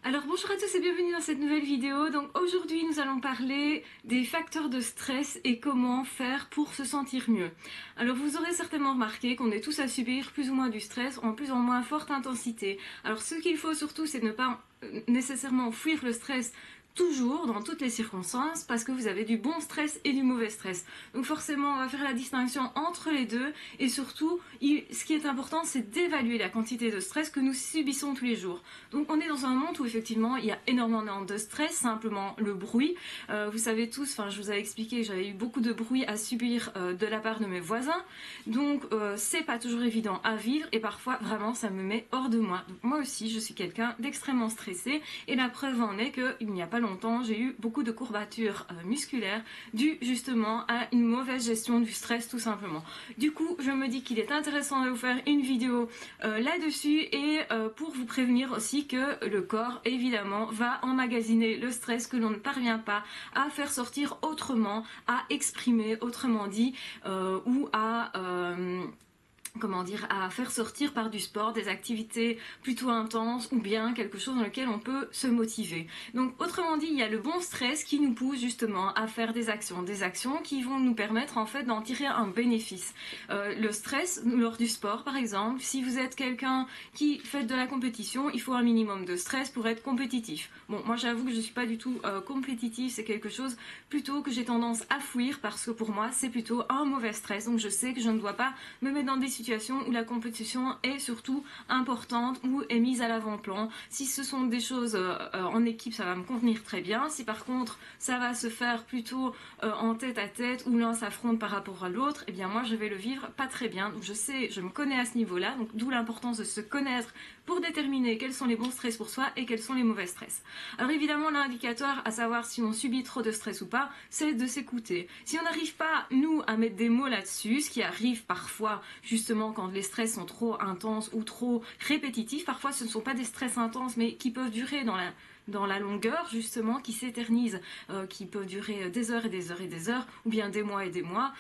Alors bonjour à tous et bienvenue dans cette nouvelle vidéo. Donc aujourd'hui nous allons parler des facteurs de stress et comment faire pour se sentir mieux. Alors vous aurez certainement remarqué qu'on est tous à subir plus ou moins du stress en plus ou moins forte intensité. Alors ce qu'il faut surtout c'est de ne pas nécessairement fuir le stress toujours dans toutes les circonstances parce que vous avez du bon stress et du mauvais stress. Donc forcément on va faire la distinction entre les deux et surtout ce qui est important c'est d'évaluer la quantité de stress que nous subissons tous les jours. Donc on est dans un monde où effectivement il y a énormément de stress, simplement le bruit. Vous savez tous, enfin je vous avais expliqué, j'avais eu beaucoup de bruit à subir de la part de mes voisins. Donc c'est pas toujours évident à vivre et parfois vraiment ça me met hors de moi. Donc moi aussi je suis quelqu'un d'extrêmement stressé et la preuve en est qu'il n'y a pas longtemps j'ai eu beaucoup de courbatures musculaires dues justement à une mauvaise gestion du stress tout simplement. Du coup je me dis qu'il est intéressant de vous faire une vidéo là-dessus et pour vous prévenir aussi que le corps évidemment va emmagasiner le stress que l'on ne parvient pas à faire sortir autrement, à exprimer autrement dit ou à comment dire, à faire sortir par du sport, des activités plutôt intenses ou bien quelque chose dans lequel on peut se motiver. Donc autrement dit, il y a le bon stress qui nous pousse justement à faire des actions qui vont nous permettre en fait d'en tirer un bénéfice. Le stress lors du sport par exemple, si vous êtes quelqu'un qui fait de la compétition, il faut un minimum de stress pour être compétitif. Bon, moi j'avoue que je ne suis pas du tout compétitif, c'est quelque chose plutôt que j'ai tendance à fuir parce que pour moi c'est plutôt un mauvais stress, donc je sais que je ne dois pas me mettre dans des situations où la compétition est surtout importante ou est mise à l'avant-plan. Si ce sont des choses en équipe, ça va me convenir très bien. Si par contre ça va se faire plutôt en tête à tête où l'un s'affronte par rapport à l'autre, eh bien moi je vais le vivre pas très bien. Donc je sais, je me connais à ce niveau-là, donc d'où l'importance de se connaître pour déterminer quels sont les bons stress pour soi et quels sont les mauvais stress. Alors évidemment l'indicateur à savoir si on subit trop de stress ou pas, c'est de s'écouter. Si on n'arrive pas nous à mettre des mots là-dessus, ce qui arrive parfois justement quand les stress sont trop intenses ou trop répétitifs, parfois ce ne sont pas des stress intenses mais qui peuvent durer dans la longueur justement, qui s'éternisent, qui peuvent durer des heures et des heures et des heures, ou bien des mois et des mois.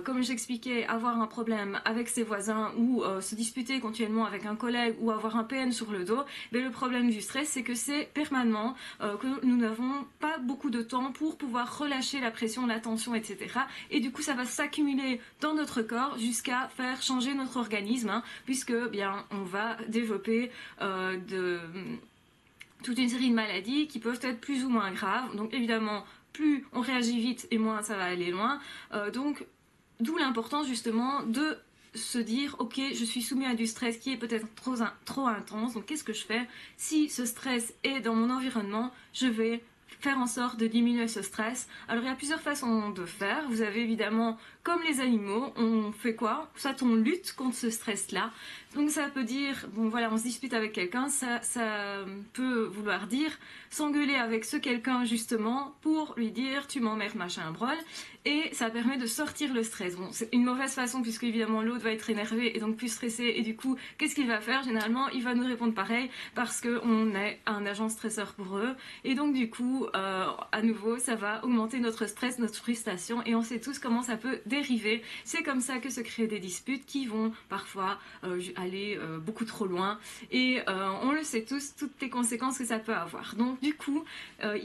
Comme j'expliquais, avoir un problème avec ses voisins ou se disputer continuellement avec un collègue ou avoir un PN sur le dos, mais le problème du stress c'est que c'est permanent, que nous n'avons pas beaucoup de temps pour pouvoir relâcher la pression, la tension, etc. Et du coup ça va s'accumuler dans notre corps jusqu'à faire changer notre organisme, hein, puisque bien on va développer toute une série de maladies qui peuvent être plus ou moins graves. Donc évidemment, plus on réagit vite et moins ça va aller loin. Donc d'où l'importance justement de se dire ok, je suis soumis à du stress qui est peut-être trop intense, donc qu'est-ce que je fais? Si ce stress est dans mon environnement, je vais faire en sorte de diminuer ce stress. Alors il y a plusieurs façons de faire. Vous avez évidemment, comme les animaux, on fait quoi? Soit on lutte contre ce stress-là. Donc ça peut dire, bon voilà, on se dispute avec quelqu'un, ça peut vouloir dire s'engueuler avec ce quelqu'un justement pour lui dire tu m'emmerdes machin brol, et ça permet de sortir le stress. Bon, c'est une mauvaise façon puisque évidemment l'autre va être énervé et donc plus stressé, et du coup qu'est-ce qu'il va faire? Généralement il va nous répondre pareil parce qu'on est un agent stresseur pour eux, et donc du coup à nouveau ça va augmenter notre stress, notre frustration, et on sait tous comment ça peut dériver. C'est comme ça que se créent des disputes qui vont parfois aller beaucoup trop loin, et on le sait tous, toutes les conséquences que ça peut avoir. Donc du coup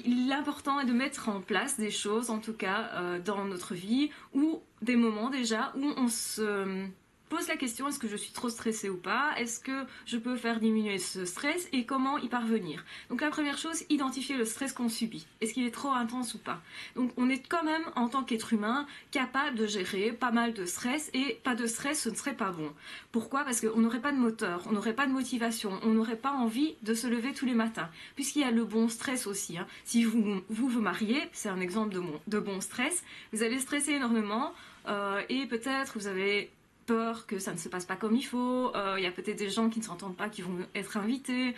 l'important est de mettre en place des choses, en tout cas dans notre vie, ou des moments déjà où on se pose la question, est-ce que je suis trop stressée ou pas? Est-ce que je peux faire diminuer ce stress et comment y parvenir? Donc la première chose, identifier le stress qu'on subit. Est-ce qu'il est trop intense ou pas? Donc on est quand même en tant qu'être humain capable de gérer pas mal de stress, et pas de stress ce ne serait pas bon. Pourquoi? Parce qu'on n'aurait pas de moteur, on n'aurait pas de motivation, on n'aurait pas envie de se lever tous les matins, puisqu'il y a le bon stress aussi, hein. Si vous mariez, c'est un exemple de bon stress, vous allez stresser énormément et peut-être vous avez peur que ça ne se passe pas comme il faut, il y a peut-être des gens qui ne s'entendent pas qui vont être invités,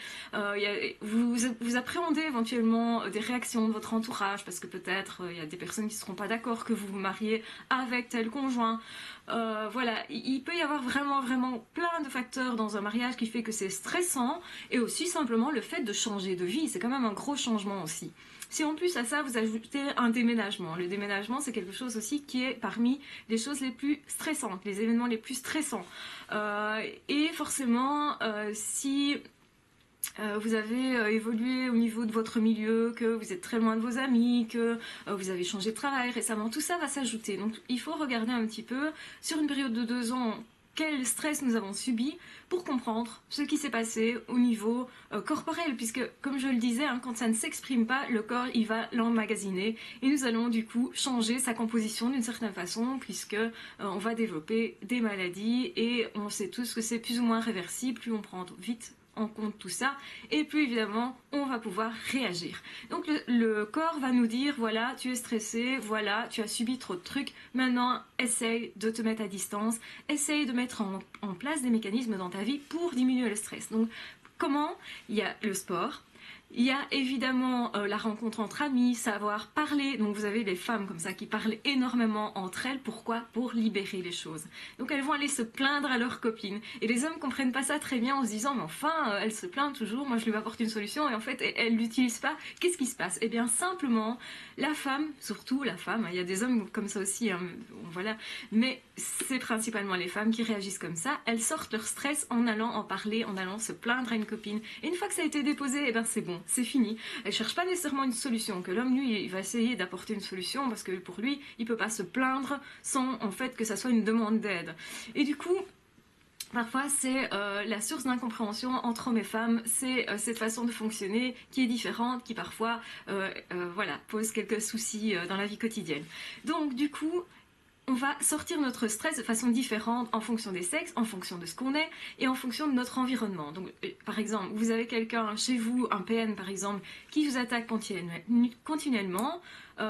vous appréhendez éventuellement des réactions de votre entourage parce que peut-être il y a des personnes qui ne seront pas d'accord que vous vous mariez avec tel conjoint. Voilà, il peut y avoir vraiment plein de facteurs dans un mariage qui fait que c'est stressant, et aussi simplement le fait de changer de vie, c'est quand même un gros changement aussi. Si en plus à ça vous ajoutez un déménagement, le déménagement c'est quelque chose aussi qui est parmi les choses les plus stressantes, les événements les plus stressants. Et forcément si vous avez évolué au niveau de votre milieu, que vous êtes très loin de vos amis, que vous avez changé de travail récemment, tout ça va s'ajouter. Donc il faut regarder un petit peu sur une période de 2 ans quel stress nous avons subi pour comprendre ce qui s'est passé au niveau corporel, puisque comme je le disais, hein, quand ça ne s'exprime pas, le corps il va l'emmagasiner et nous allons du coup changer sa composition d'une certaine façon, puisque on va développer des maladies et on sait tous que c'est plus ou moins réversible, plus on prend vite en compte tout ça, et plus évidemment on va pouvoir réagir. Donc le corps va nous dire, voilà, tu es stressé, voilà, tu as subi trop de trucs, maintenant essaye de te mettre à distance, essaye de mettre en place des mécanismes dans ta vie pour diminuer le stress. Donc comment? Il y a le sport, il y a évidemment la rencontre entre amis, savoir parler. Donc vous avez des femmes comme ça qui parlent énormément entre elles. Pourquoi? Pour libérer les choses. Donc elles vont aller se plaindre à leurs copines. Et les hommes comprennent pas ça très bien en se disant mais enfin elle se plaint toujours, moi je lui apporte une solution et en fait elle l'utilise pas. Qu'est-ce qui se passe? Eh bien simplement la femme, surtout la femme, il y a des hommes comme ça aussi, hein, voilà, mais c'est principalement les femmes qui réagissent comme ça. Elles sortent leur stress en allant en parler, en allant se plaindre à une copine. Et une fois que ça a été déposé, eh ben c'est bon, c'est fini. Elle cherche pas nécessairement une solution, que l'homme lui il va essayer d'apporter une solution parce que pour lui il peut pas se plaindre sans en fait que ça soit une demande d'aide. Et du coup parfois, c'est la source d'incompréhension entre hommes et femmes, c'est cette façon de fonctionner qui est différente, qui parfois voilà, pose quelques soucis dans la vie quotidienne. Donc du coup, on va sortir notre stress de façon différente en fonction des sexes, en fonction de ce qu'on est et en fonction de notre environnement. Donc, par exemple, vous avez quelqu'un chez vous, un PN par exemple, qui vous attaque continuellement.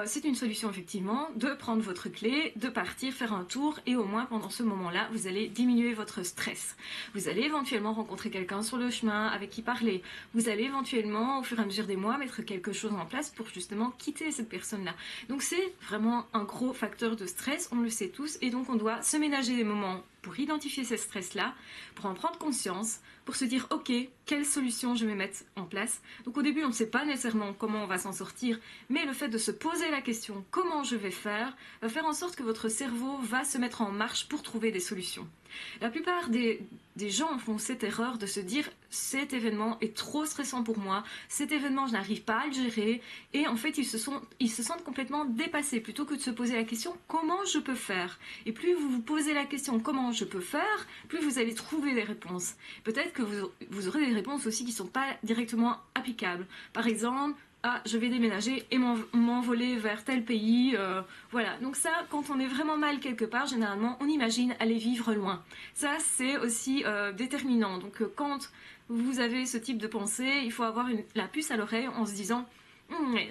C'est une solution effectivement de prendre votre clé, de partir faire un tour et au moins pendant ce moment-là, vous allez diminuer votre stress. Vous allez éventuellement rencontrer quelqu'un sur le chemin avec qui parler. Vous allez éventuellement, au fur et à mesure des mois, mettre quelque chose en place pour justement quitter cette personne-là. Donc c'est vraiment un gros facteur de stress, on le sait tous, et donc on doit se ménager des moments pour identifier ce stress-là, pour en prendre conscience, pour se dire ok, quelle solution je vais mettre en place. Donc au début on ne sait pas nécessairement comment on va s'en sortir, mais le fait de se poser la question comment je vais faire va faire en sorte que votre cerveau va se mettre en marche pour trouver des solutions. La plupart des gens font cette erreur de se dire cet événement est trop stressant pour moi, cet événement je n'arrive pas à le gérer, et en fait ils se sentent complètement dépassés plutôt que de se poser la question comment je peux faire. Et plus vous vous posez la question comment je peux faire, plus vous allez trouver des réponses. Peut-être que vous aurez des réponses aussi qui ne sont pas directement applicables. Par exemple, ah, je vais déménager et m'envoler vers tel pays, voilà. Donc ça, quand on est vraiment mal quelque part, généralement, on imagine aller vivre loin. Ça, c'est aussi déterminant. Donc quand vous avez ce type de pensée, il faut avoir la puce à l'oreille en se disant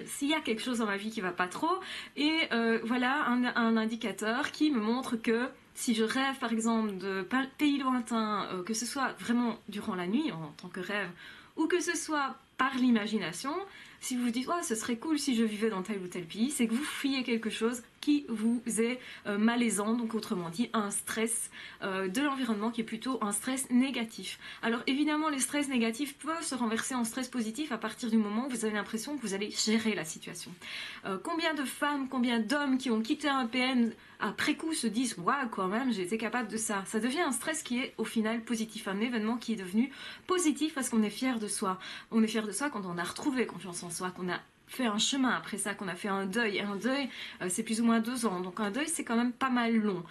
s'il y a quelque chose dans ma vie qui va pas trop, et voilà un indicateur qui me montre que si je rêve par exemple de pays lointains, que ce soit vraiment durant la nuit en tant que rêve, ou que ce soit par l'imagination, si vous vous dites oh, ce serait cool si je vivais dans tel ou tel pays, c'est que vous fuyez quelque chose qui vous est malaisant, donc autrement dit un stress de l'environnement qui est plutôt un stress négatif. Alors évidemment les stress négatifs peuvent se renverser en stress positif à partir du moment où vous avez l'impression que vous allez gérer la situation. Combien de femmes, combien d'hommes qui ont quitté un PN après coup se disent waouh quand même j'ai été capable de ça. Ça devient un stress qui est au final positif, un événement qui est devenu positif parce qu'on est fier de soi. On est fier de soi quand on a retrouvé confiance en soi, qu'on a fait un chemin après ça, qu'on a fait un deuil. Et un deuil, c'est plus ou moins 2 ans. Donc un deuil, c'est quand même pas mal long.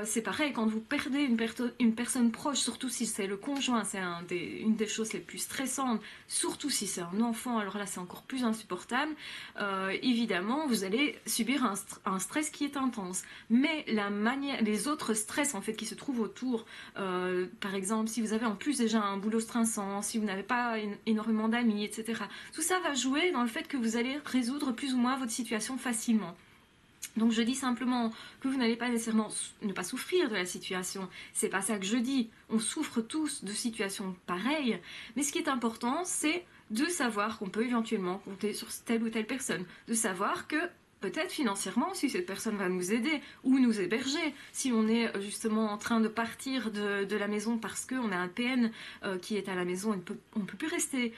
C'est pareil, quand vous perdez une personne proche, surtout si c'est le conjoint, c'est une des choses les plus stressantes, surtout si c'est un enfant, alors là c'est encore plus insupportable. Évidemment, vous allez subir un stress qui est intense. Mais les autres stress en fait qui se trouvent autour, par exemple, si vous avez en plus déjà un boulot stressant, si vous n'avez pas énormément d'amis, etc. Tout ça va jouer dans le fait que vous allez résoudre plus ou moins votre situation facilement. Donc je dis simplement que vous n'allez pas nécessairement ne pas souffrir de la situation, c'est pas ça que je dis, on souffre tous de situations pareilles, mais ce qui est important c'est de savoir qu'on peut éventuellement compter sur telle ou telle personne, de savoir que peut-être financièrement si cette personne va nous aider ou nous héberger. Si on est justement en train de partir de la maison parce qu'on a un PN qui est à la maison et on ne peut plus rester.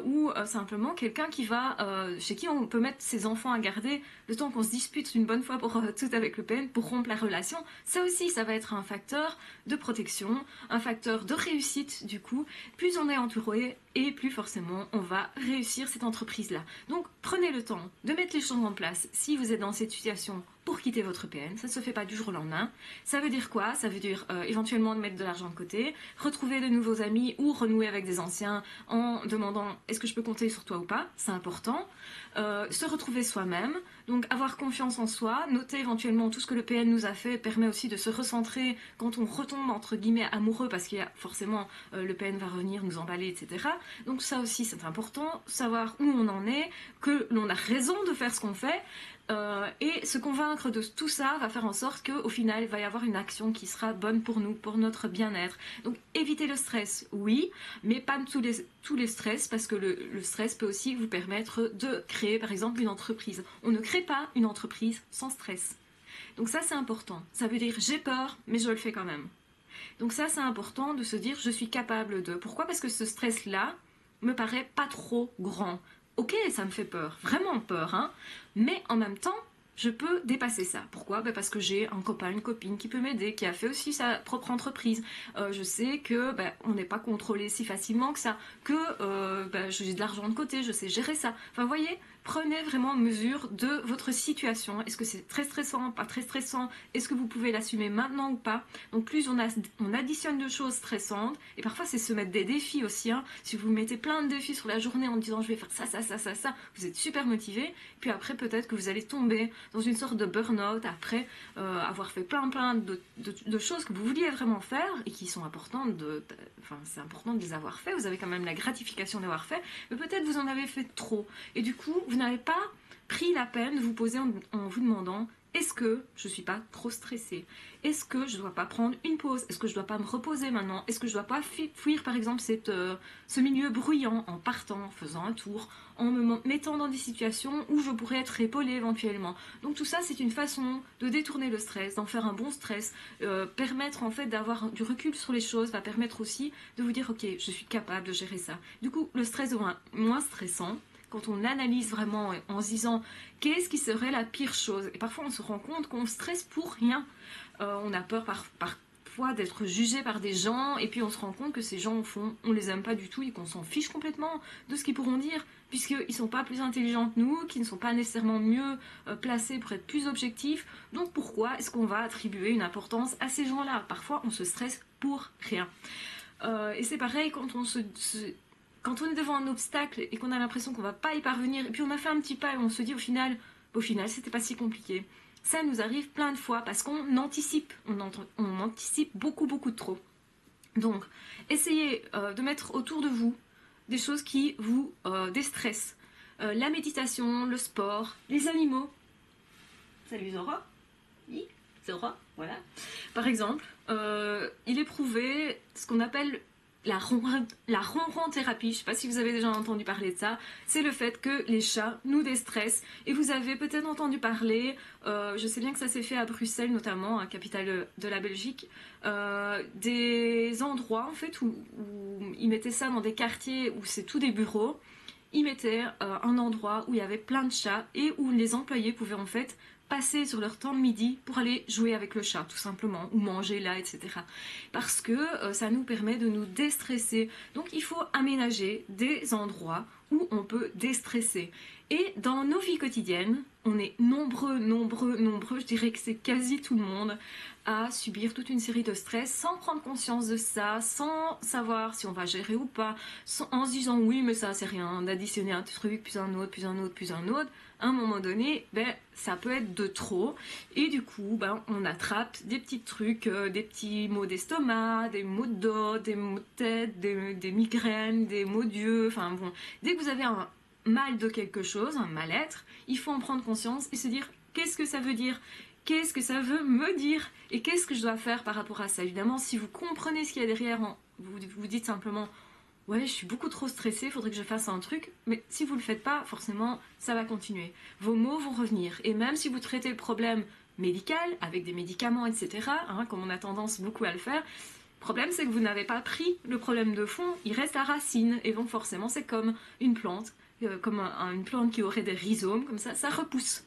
Ou simplement quelqu'un qui va, chez qui on peut mettre ses enfants à garder le temps qu'on se dispute une bonne fois pour tout avec le PN pour rompre la relation. Ça aussi, ça va être un facteur de protection, un facteur de réussite du coup. Plus on est entouré et plus forcément on va réussir cette entreprise-là. Donc prenez le temps de mettre les choses en place si vous êtes dans cette situation pour quitter votre PN. Ça ne se fait pas du jour au lendemain. Ça veut dire quoi? Ça veut dire éventuellement de mettre de l'argent de côté, retrouver de nouveaux amis ou renouer avec des anciens en demandant est-ce que je peux compter sur toi ou pas? C'est important. Se retrouver soi-même, donc avoir confiance en soi, noter éventuellement tout ce que le PN nous a fait, permet aussi de se recentrer quand on retombe entre guillemets amoureux, parce qu'il y a forcément le PN va revenir nous emballer, etc. Donc ça aussi c'est important, savoir où on en est, que l'on a raison de faire ce qu'on fait, et se convaincre de tout ça va faire en sorte qu'au final il va y avoir une action qui sera bonne pour nous, pour notre bien-être. Donc éviter le stress, oui, mais pas tous les stress, parce que le stress peut aussi vous permettre de créer par exemple une entreprise. On ne crée pas une entreprise sans stress. Donc ça c'est important, ça veut dire j'ai peur mais je le fais quand même. Donc ça c'est important de se dire je suis capable de. Pourquoi? Parce que ce stress là me paraît pas trop grand. Ok, ça me fait peur, vraiment peur, hein, mais en même temps, je peux dépasser ça. Pourquoi? Parce que j'ai un copain, une copine qui peut m'aider, qui a fait aussi sa propre entreprise. Je sais que on n'est pas contrôlé si facilement que ça, que j'ai de l'argent de côté, je sais gérer ça. Enfin, vous voyez, prenez vraiment mesure de votre situation. Est-ce que c'est très stressant, pas très stressant? Est-ce que vous pouvez l'assumer maintenant ou pas? Donc plus on additionne de choses stressantes, et parfois c'est se mettre des défis aussi, hein. Si vous mettez plein de défis sur la journée en disant je vais faire ça, vous êtes super motivé, puis après peut-être que vous allez tomber dans une sorte de burn-out après avoir fait plein de choses que vous vouliez vraiment faire et qui sont importantes, c'est important de les avoir fait, vous avez quand même la gratification d'avoir fait, mais peut-être vous en avez fait trop, et du coup vous n'avez pas pris la peine de vous poser en vous demandant est-ce que je ne suis pas trop stressée? Est-ce que je ne dois pas prendre une pause? Est-ce que je ne dois pas me reposer maintenant? Est-ce que je ne dois pas fuir par exemple ce milieu bruyant en partant, en faisant un tour, en me mettant dans des situations où je pourrais être épaulée éventuellement? Donc tout ça c'est une façon de détourner le stress, d'en faire un bon stress, permettre en fait d'avoir du recul sur les choses, va permettre aussi de vous dire ok, je suis capable de gérer ça. Du coup le stress devient moins stressant quand on analyse vraiment en se disant qu'est-ce qui serait la pire chose. Et parfois on se rend compte qu'on stresse pour rien. On a peur parfois d'être jugé par des gens, et puis on se rend compte que ces gens au fond on les aime pas du tout et qu'on s'en fiche complètement de ce qu'ils pourront dire, puisqu'ils sont pas plus intelligents que nous, qu'ils ne sont pas nécessairement mieux placés pour être plus objectifs. Donc pourquoi est-ce qu'on va attribuer une importance à ces gens-là? Parfois on se stresse pour rien. Et c'est pareil quand quand on est devant un obstacle et qu'on a l'impression qu'on va pas y parvenir, et puis on a fait un petit pas et on se dit au final c'était pas si compliqué. Ça nous arrive plein de fois parce qu'on anticipe, on anticipe beaucoup de trop. Donc essayez de mettre autour de vous des choses qui vous déstressent. La méditation, le sport, les animaux. Salut Zora. Oui, Zora, voilà. Par exemple, il est prouvé ce qu'on appelle la ronron thérapie, je ne sais pas si vous avez déjà entendu parler de ça, c'est le fait que les chats nous déstressent. Et vous avez peut-être entendu parler, je sais bien que ça s'est fait à Bruxelles notamment, capitale de la Belgique, des endroits en fait où ils mettaient ça dans des quartiers où c'est tout des bureaux. Ils mettaient un endroit où il y avait plein de chats et où les employés pouvaient en fait passer sur leur temps de midi pour aller jouer avec le chat tout simplement, ou manger là, etc. Parce que ça nous permet de nous déstresser. Donc il faut aménager des endroits où on peut déstresser. Et dans nos vies quotidiennes, on est nombreux, je dirais que c'est quasi tout le monde, à subir toute une série de stress sans prendre conscience de ça, sans savoir si on va gérer ou pas, en se disant oui mais ça c'est rien, d'additionner un truc, puis un autre, puis un autre, puis un autre. À un moment donné, ça peut être de trop, et du coup on attrape des petits trucs, des petits maux d'estomac, des maux de dos, des maux de tête, des migraines, des maux d'yeux, enfin bon, dès que vous avez un mal de quelque chose, un mal-être, il faut en prendre conscience et se dire qu'est-ce que ça veut dire, qu'est-ce que ça veut me dire et qu'est-ce que je dois faire par rapport à ça. Évidemment, si vous comprenez ce qu'il y a derrière, vous dites simplement ouais, je suis beaucoup trop stressée, il faudrait que je fasse un truc, mais si vous le faites pas, forcément, ça va continuer. Vos mots vont revenir, et même si vous traitez le problème médical, avec des médicaments, etc., hein, comme on a tendance beaucoup à le faire, le problème c'est que vous n'avez pas pris le problème de fond, il reste la racine, et donc forcément c'est comme une plante, comme une plante qui aurait des rhizomes, comme ça repousse.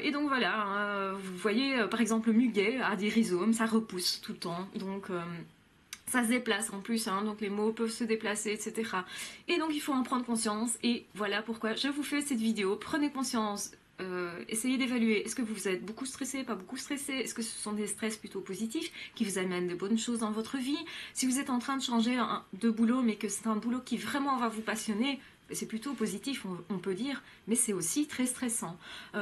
Et donc voilà, hein, vous voyez par exemple le muguet a des rhizomes, ça repousse tout le temps, donc ça se déplace en plus, hein, donc les mots peuvent se déplacer, etc. Et donc il faut en prendre conscience, et voilà pourquoi je vous fais cette vidéo. Prenez conscience, essayez d'évaluer, est-ce que vous êtes beaucoup stressé, pas beaucoup stressé, est-ce que ce sont des stress plutôt positifs qui vous amènent de bonnes choses dans votre vie. Si vous êtes en train de changer de boulot, mais que c'est un boulot qui vraiment va vous passionner, c'est plutôt positif, on peut dire, mais c'est aussi très stressant.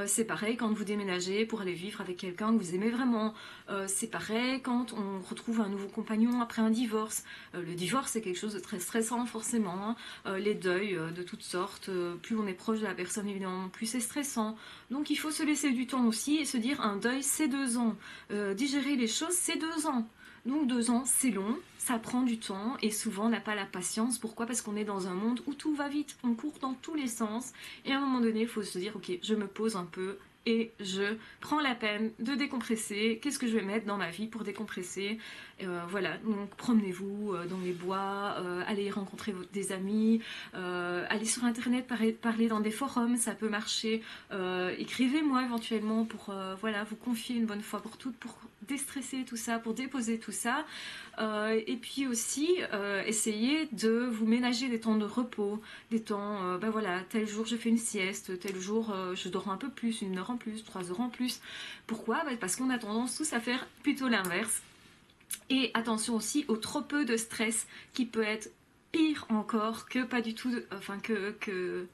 C'est pareil quand vous déménagez pour aller vivre avec quelqu'un que vous aimez vraiment. C'est pareil quand on retrouve un nouveau compagnon après un divorce. Le divorce, c'est quelque chose de très stressant, forcément, hein. Les deuils de toutes sortes, plus on est proche de la personne, évidemment, plus c'est stressant. Donc il faut se laisser du temps aussi et se dire, un deuil, c'est 2 ans. Digérer les choses, c'est 2 ans. Donc 2 ans, c'est long, ça prend du temps et souvent on n'a pas la patience. Pourquoi? Parce qu'on est dans un monde où tout va vite, on court dans tous les sens et à un moment donné, il faut se dire, ok, je me pose un peu et je prends la peine de décompresser. Qu'est-ce que je vais mettre dans ma vie pour décompresser? Voilà, donc promenez-vous dans les bois, allez rencontrer des amis, allez sur internet, parler dans des forums, ça peut marcher. Écrivez-moi éventuellement pour voilà, vous confier une bonne fois pour toutes, pour déstresser tout ça, pour déposer tout ça. Et puis aussi, essayez de vous ménager des temps de repos, des temps, ben voilà, tel jour je fais une sieste, tel jour je dors un peu plus, 1 heure en plus, 3 heures en plus. Pourquoi? Ben parce qu'on a tendance tous à faire plutôt l'inverse. Et attention aussi au trop peu de stress qui peut être pire encore que pas du tout, enfin que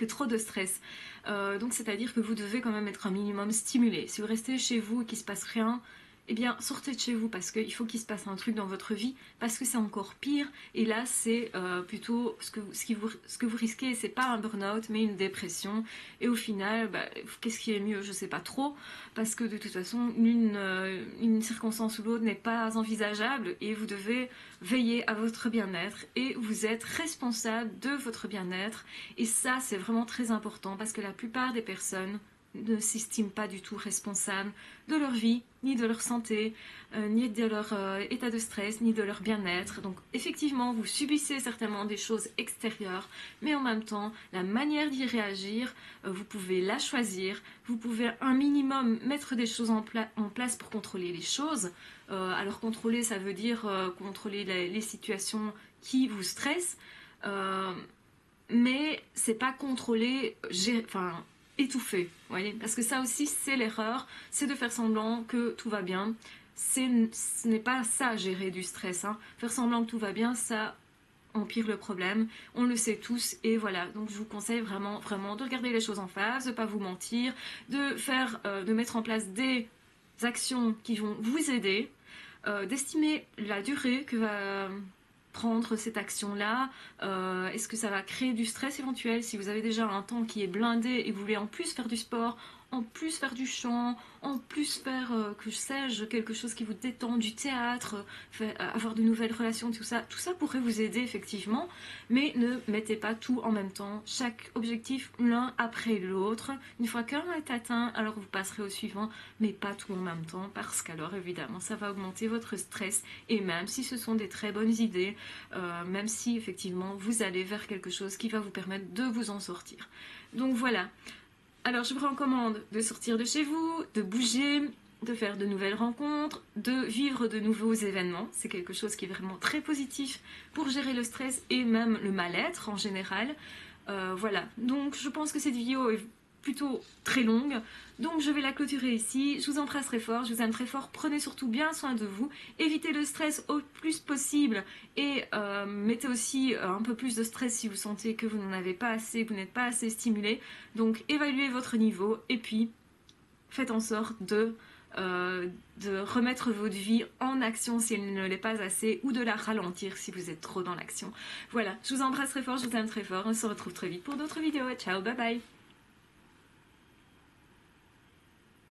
trop de stress. Donc c'est-à-dire que vous devez quand même être un minimum stimulé. Si vous restez chez vous et qu'il se passe rien, eh bien sortez de chez vous parce qu'il faut qu'il se passe un truc dans votre vie, parce que c'est encore pire. Et là c'est plutôt ce que vous risquez, c'est pas un burn-out mais une dépression. Et au final, bah, qu'est-ce qui est mieux? Je sais pas trop, parce que de toute façon une circonstance ou l'autre n'est pas envisageable et vous devez veiller à votre bien-être et vous êtes responsable de votre bien-être. Et ça c'est vraiment très important parce que la plupart des personnes ne s'estiment pas du tout responsables de leur vie, ni de leur santé, ni de leur état de stress, ni de leur bien-être. Donc effectivement, vous subissez certainement des choses extérieures, mais en même temps, la manière d'y réagir, vous pouvez la choisir, vous pouvez un minimum mettre des choses en place pour contrôler les choses. Alors contrôler, ça veut dire contrôler les situations qui vous stressent, mais c'est pas contrôler, enfin étouffé, vous voyez, parce que ça aussi c'est l'erreur, c'est de faire semblant que tout va bien. Ce n'est pas ça gérer du stress, hein. Faire semblant que tout va bien, ça empire le problème, on le sait tous, et voilà. Donc je vous conseille vraiment de regarder les choses en face, de pas vous mentir, de mettre en place des actions qui vont vous aider, d'estimer la durée que va prendre cette action-là. Est-ce que ça va créer du stress éventuel? Si vous avez déjà un temps qui est blindé et que vous voulez en plus faire du sport, en plus faire du chant, en plus faire, que sais-je, quelque chose qui vous détend, du théâtre, avoir de nouvelles relations, tout ça pourrait vous aider effectivement, mais ne mettez pas tout en même temps, chaque objectif l'un après l'autre. Une fois qu'un est atteint, alors vous passerez au suivant, mais pas tout en même temps, parce qu'alors évidemment ça va augmenter votre stress, et même si ce sont des très bonnes idées, même si effectivement vous allez vers quelque chose qui va vous permettre de vous en sortir. Donc voilà. Alors je vous recommande de sortir de chez vous, de bouger, de faire de nouvelles rencontres, de vivre de nouveaux événements. C'est quelque chose qui est vraiment très positif pour gérer le stress et même le mal-être en général. Voilà, donc je pense que cette vidéo est plutôt très longue, donc je vais la clôturer ici. Je vous embrasse très fort, je vous aime très fort, prenez surtout bien soin de vous, évitez le stress au plus possible et mettez aussi un peu plus de stress si vous sentez que vous n'en avez pas assez, vous n'êtes pas assez stimulé. Donc évaluez votre niveau et puis faites en sorte de remettre votre vie en action si elle ne l'est pas assez, ou de la ralentir si vous êtes trop dans l'action. Voilà, je vous embrasse très fort, je vous aime très fort, on se retrouve très vite pour d'autres vidéos. Ciao, bye bye.